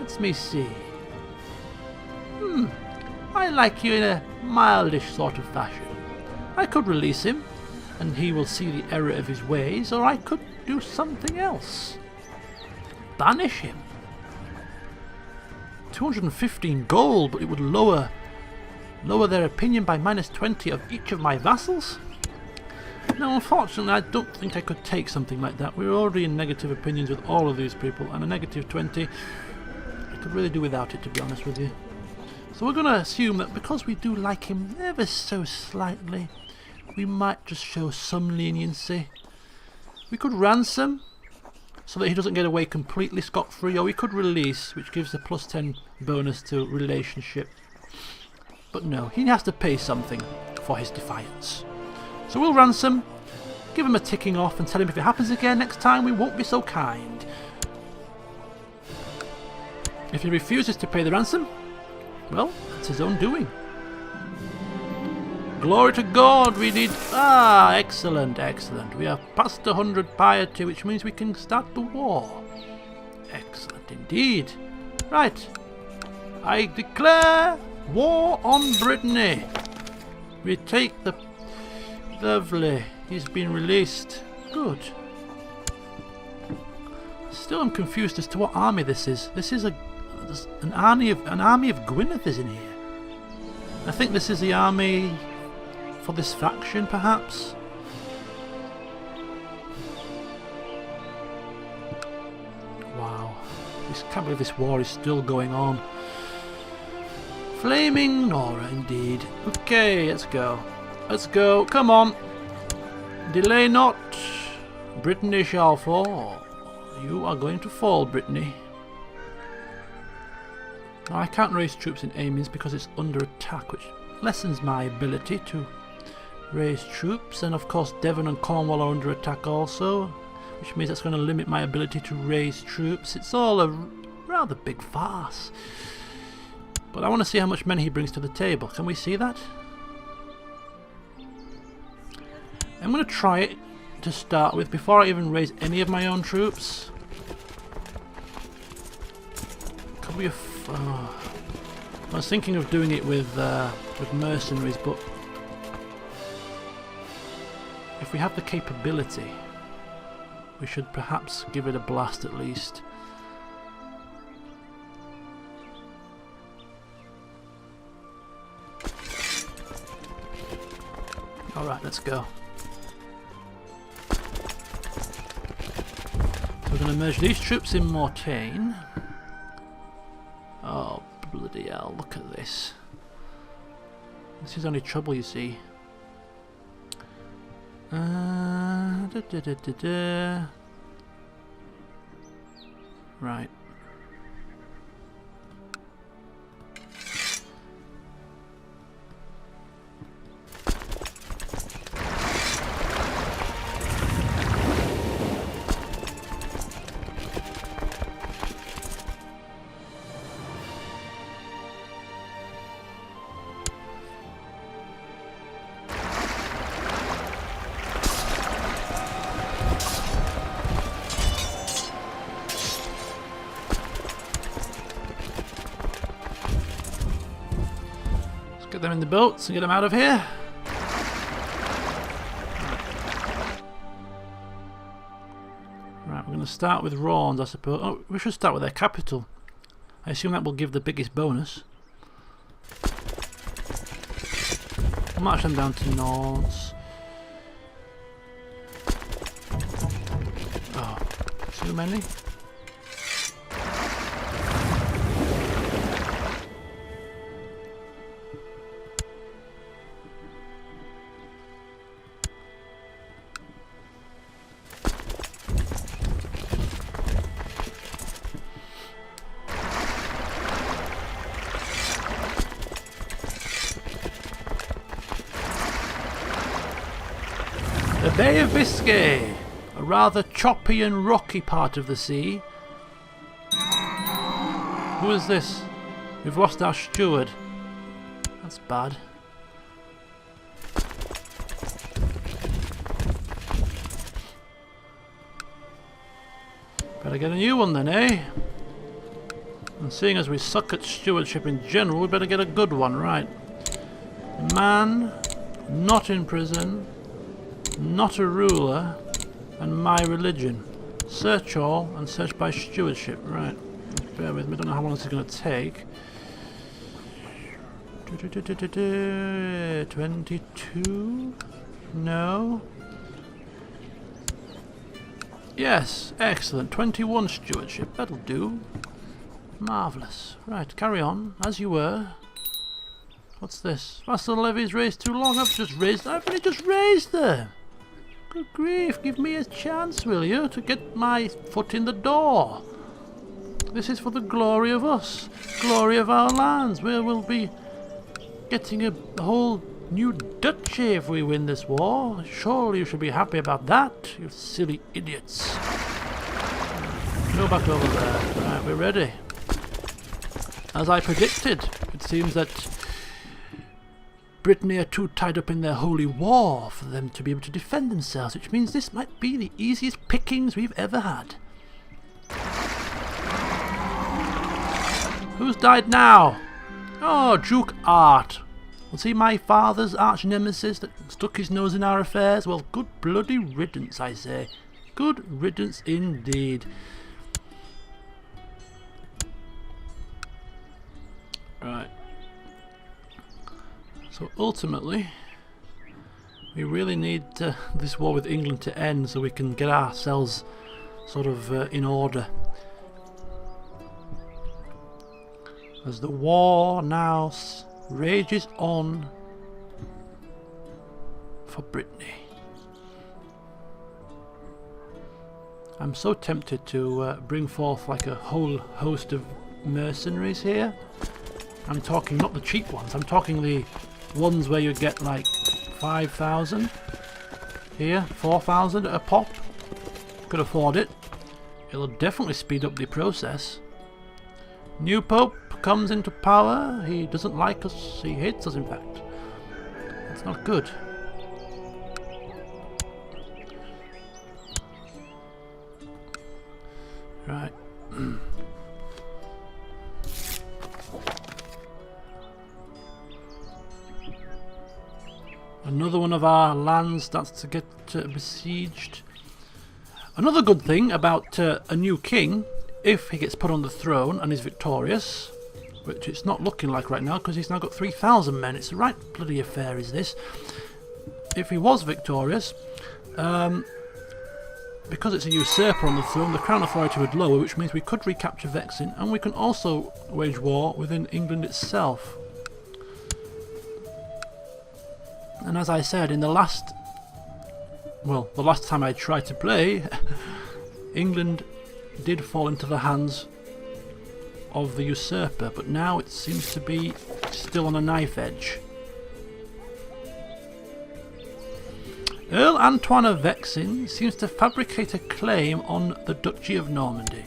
Let me see. I like you in a mildish sort of fashion. I could release him, and he will see the error of his ways, or I could do something else. Banish him. 215 gold, but it would lower their opinion by -20 of each of my vassals? No, unfortunately, I don't think I could take something like that. We're already in negative opinions with all of these people, and a -20, I could really do without it, to be honest with you. So we're going to assume that because we do like him ever so slightly, we might just show some leniency. We could ransom, so that he doesn't get away completely scot-free, or we could release, which gives a +10 bonus to relationship. But no, he has to pay something for his defiance. So we'll ransom, give him a ticking off, and tell him if it happens again next time we won't be so kind. If he refuses to pay the ransom, well, that's his own doing. Glory to God, we need... excellent, excellent. We have past 100 piety, which means we can start the war. Excellent indeed. Right. I declare war on Brittany. We take the... Lovely. He's been released. Good. Still I'm confused as to what army this is. This is an army of Gwyneth is in here. I think this is the army for this faction, perhaps. Wow. I can't believe this war is still going on. Flaming Nora, indeed. Okay, let's go. Let's go. Come on. Delay not. Brittany shall fall. You are going to fall, Brittany. Now, I can't raise troops in Amiens because it's under attack, which lessens my ability to raise troops. And of course, Devon and Cornwall are under attack also, which means that's going to limit my ability to raise troops. It's all a rather big farce. But I want to see how much men he brings to the table. Can we see that? I'm going to try it to start with before I even raise any of my own troops. Could we I was thinking of doing it with mercenaries, but if we have the capability, we should perhaps give it a blast at least. Alright, let's go. So we're going to merge these troops in Mortain. Oh, bloody hell, look at this. This is only trouble, you see. Right. Get them in the boats and get them out of here. Right, we're going to start with Raunds, I suppose. Oh, we should start with their capital. I assume that will give the biggest bonus. I'll march them down to Nantes. Oh, too many? The Bay of Biscay, a rather choppy and rocky part of the sea. Who is this? We've lost our steward. That's bad. Better get a new one then, eh? And seeing as we suck at stewardship in general, we better get a good one, right? Man, not in prison, not a ruler, and my religion. Search all and search by stewardship, right? Bear with me, don't know how long this is going to take. 22? No. Yes, excellent. 21 stewardship, that'll do. Marvellous. Right, carry on, as you were. What's this? Vassal levies raised too long. I've only just raised them. Good grief, give me a chance, will you, to get my foot in the door. This is for the glory of us, glory of our lands, where we'll be getting a whole new duchy if we win this war. Surely you should be happy about that, you silly idiots. Go back over there. Right, we're ready. As I predicted, it seems that Brittany are too tied up in their holy war for them to be able to defend themselves, which means this might be the easiest pickings we've ever had. Who's died now? Oh, Duke Art. Was he my father's arch nemesis that stuck his nose in our affairs? Well, good bloody riddance, I say. Good riddance indeed. Right. So ultimately, we really need this war with England to end so we can get ourselves sort of in order. As the war now rages on for Brittany. I'm so tempted to bring forth like a whole host of mercenaries here. I'm talking not the cheap ones, I'm talking the ones where you get like 5,000 here, 4,000 at a pop. Could afford it. It'll definitely speed up the process. New Pope comes into power. He doesn't like us, he hates us in fact. That's not good. Right. Another one of our lands starts to get besieged. Another good thing about a new king, if he gets put on the throne and is victorious, which it's not looking like right now because he's now got 3,000 men. It's the right bloody affair is this. If he was victorious, because it's a usurper on the throne, the crown authority would lower, which means we could recapture Vexin, and we can also wage war within England itself. And as I said, in the last time I tried to play, England did fall into the hands of the usurper, but now it seems to be still on a knife edge. Earl Antoine of Vexin seems to fabricate a claim on the Duchy of Normandy.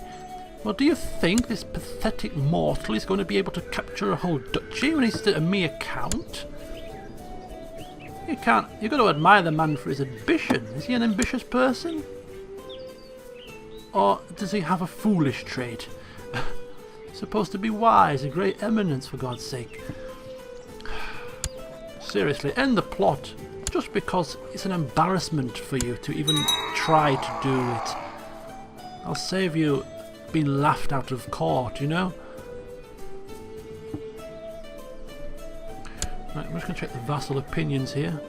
Well, do you think this pathetic mortal is going to be able to capture a whole duchy when he's a mere count? You've got to admire the man for his ambition. Is he an ambitious person? Or does he have a foolish trait? Supposed to be wise, a great eminence, for God's sake. Seriously, end the plot just because it's an embarrassment for you to even try to do it. I'll save you being laughed out of court, you know? Right, I'm just going to check the vassal opinions here.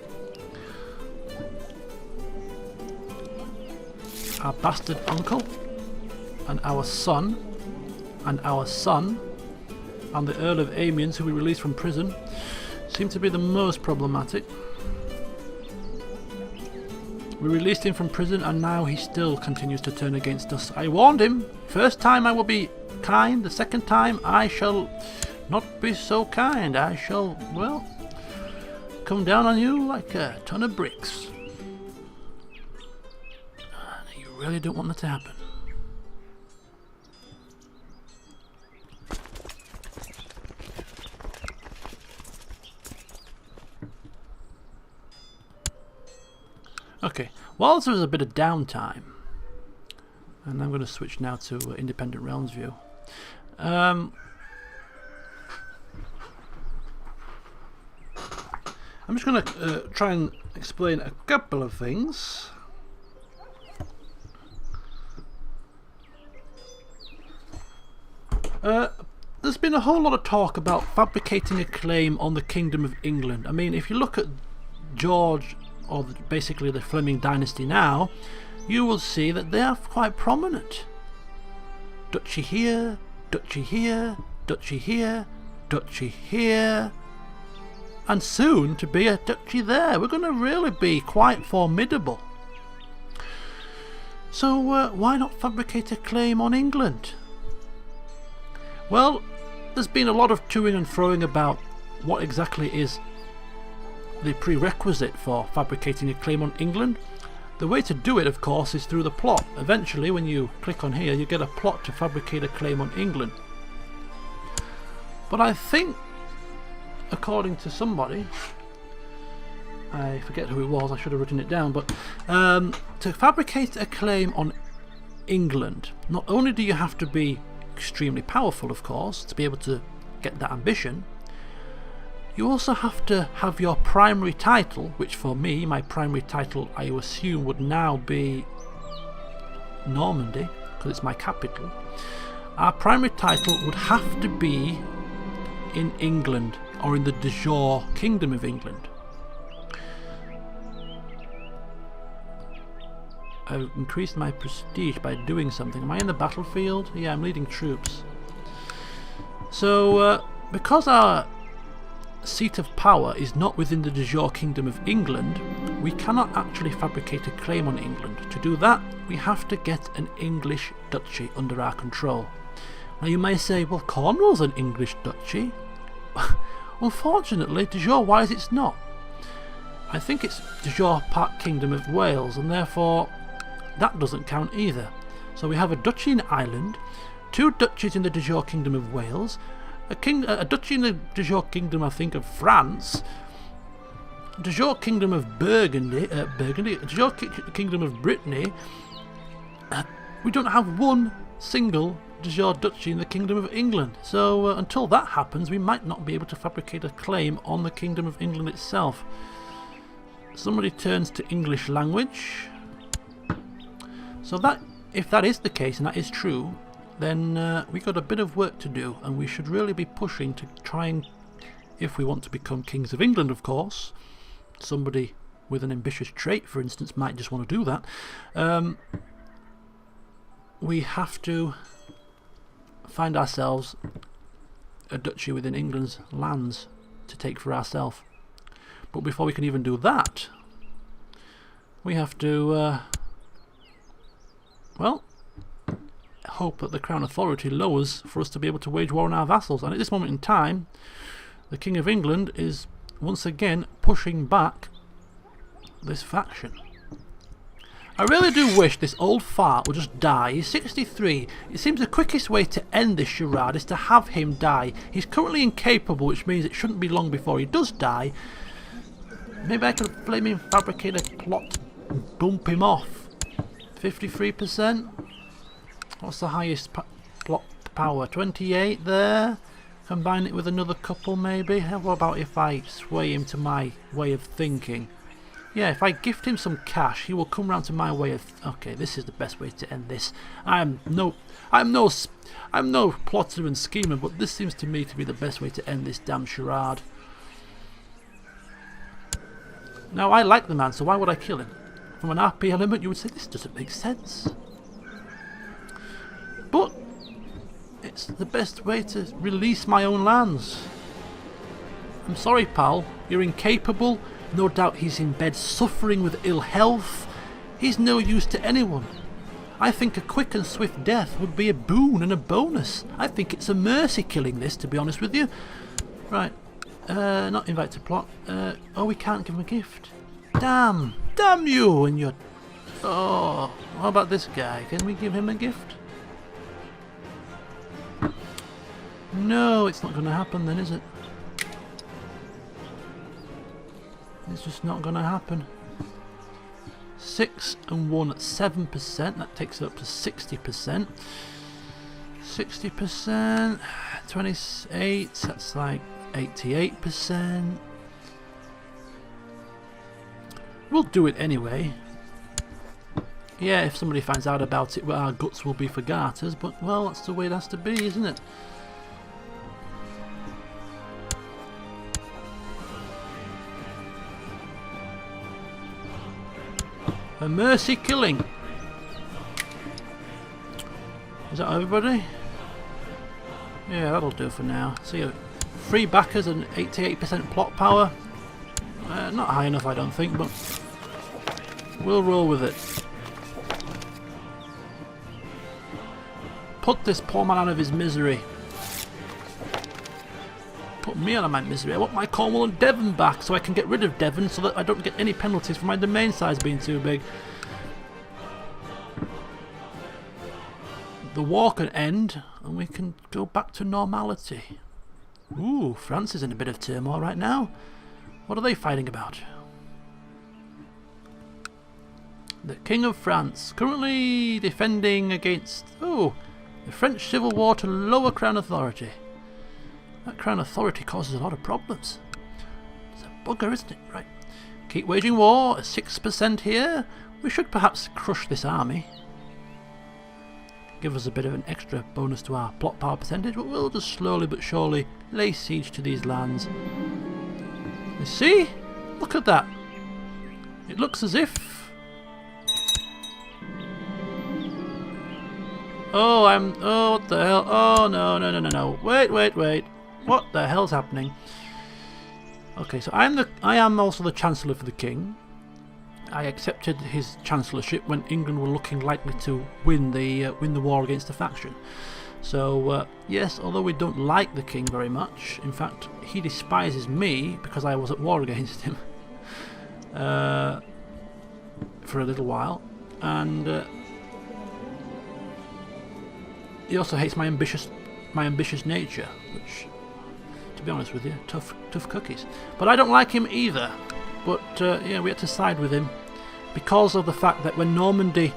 Our bastard uncle, and our son, and our son, and the Earl of Amiens, who we released from prison, seem to be the most problematic. We released him from prison, and now he still continues to turn against us. I warned him. First time I will be kind, the second time I shall not be so kind. I shall, well, come down on you like a ton of bricks. You really don't want that to happen. Okay, whilst there was a bit of downtime, and I'm going to switch now to Independent Realms view. I'm just going to try and explain a couple of things. There's been a whole lot of talk about fabricating a claim on the Kingdom of England. I mean, if you look at George, or basically the Fleming dynasty now, you will see that they are quite prominent. Duchy here, duchy here, duchy here, duchy here, and soon to be a duchy there. We're going to really be quite formidable. So why not fabricate a claim on England? Well, there's been a lot of toing and froing about what exactly is the prerequisite for fabricating a claim on England. The way to do it, of course, is through the plot. Eventually, when you click on here, you get a plot to fabricate a claim on England. But I think, according to somebody, I forget who it was, I should have written it down, but to fabricate a claim on England, not only do you have to be extremely powerful, of course, to be able to get that ambition, you also have to have your primary title, which for me, my primary title, I assume would now be Normandy, because it's my capital. Our primary title would have to be in England, or in the de jure Kingdom of England. I've increased my prestige by doing something. Am I in the battlefield? Yeah, I'm leading troops. So, because our seat of power is not within the de jure Kingdom of England, we cannot actually fabricate a claim on England. To do that, we have to get an English duchy under our control. Now you may say, well, Cornwall's an English duchy. Unfortunately, de jure wise it's not. I think it's de jure part Kingdom of Wales, and therefore that doesn't count either. So we have a duchy in Ireland, 2 duchies in the de jure Kingdom of Wales, a duchy in the de jure Kingdom, I think, of France, de jure Kingdom of Burgundy, de jure Kingdom of Brittany. We don't have one single de jure duchy in the Kingdom of England. So until that happens, we might not be able to fabricate a claim on the Kingdom of England itself. Somebody turns to English language. So that, if that is the case, and that is true, then we've got a bit of work to do, and we should really be pushing to try and, if we want to become Kings of England, of course, somebody with an ambitious trait, for instance, might just want to do that, we have to find ourselves a duchy within England's lands to take for ourselves. But before we can even do that, we have to well, hope that the Crown Authority lowers for us to be able to wage war on our vassals. And at this moment in time, the King of England is once again pushing back this faction. I really do wish this old fart would just die. He's 63. It seems the quickest way to end this charade is to have him die. He's currently incapable, which means it shouldn't be long before he does die. Maybe I could Fleming fabricate a plot and bump him off. 53%? What's the highest plot power? 28 there? Combine it with another couple maybe? What about if I sway him to my way of thinking? Yeah, if I gift him some cash, he will come round to my way of... Okay, this is the best way to end this. I'm no plotter and schemer, but this seems to me to be the best way to end this damn charade. Now, I like the man, so why would I kill him? From an RP element, you would say this doesn't make sense. But it's the best way to release my own lands. I'm sorry, pal. You're incapable. No doubt he's in bed suffering with ill health. He's no use to anyone. I think a quick and swift death would be a boon and a bonus. I think it's a mercy killing this, to be honest with you. Right. Not invite to plot. Oh, we can't give him a gift. Damn. Damn you and your... Oh, what about this guy? Can we give him a gift? No, it's not going to happen then, is it? It's just not going to happen. 6 and 1 at 7%. That takes it up to 60%. 60%, 28, that's like 88%. We'll do it anyway. Yeah, if somebody finds out about it, well, our guts will be for garters, but, well, that's the way it has to be, isn't it? A mercy killing. Is that everybody? Yeah, that'll do for now. See, 3 backers and 88% plot power. Not high enough, I don't think, but we'll roll with it. Put this poor man out of his misery. Put me out of my misery. I want my Cornwall and Devon back so I can get rid of Devon so that I don't get any penalties for my domain size being too big. The war can end and we can go back to normality. Ooh, France is in a bit of turmoil right now. What are they fighting about? The King of France, currently defending against, the French Civil War to lower Crown Authority. That Crown Authority causes a lot of problems. It's a bugger, isn't it? Right. Keep waging war, 6% here. We should perhaps crush this army. Give us a bit of an extra bonus to our plot power percentage, but we'll just slowly but surely lay siege to these lands. You see? Look at that. It looks as if... Oh, what the hell? Oh, no. Wait. What the hell's happening? Okay, so I am also the Chancellor for the King. I accepted his chancellorship when England were looking likely to win the war against the faction. So yes, although we don't like the king very much, in fact he despises me because I was at war against him for a little while, and he also hates my ambitious nature, which, to be honest with you, tough cookies. But I don't like him either. But yeah, we had to side with him because of the fact that when Normandy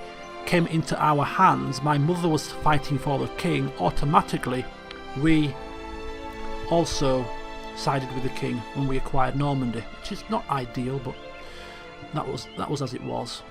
came into our hands, my mother was fighting for the king. Automatically, we also sided with the king when we acquired Normandy, which is not ideal, but that was as it was.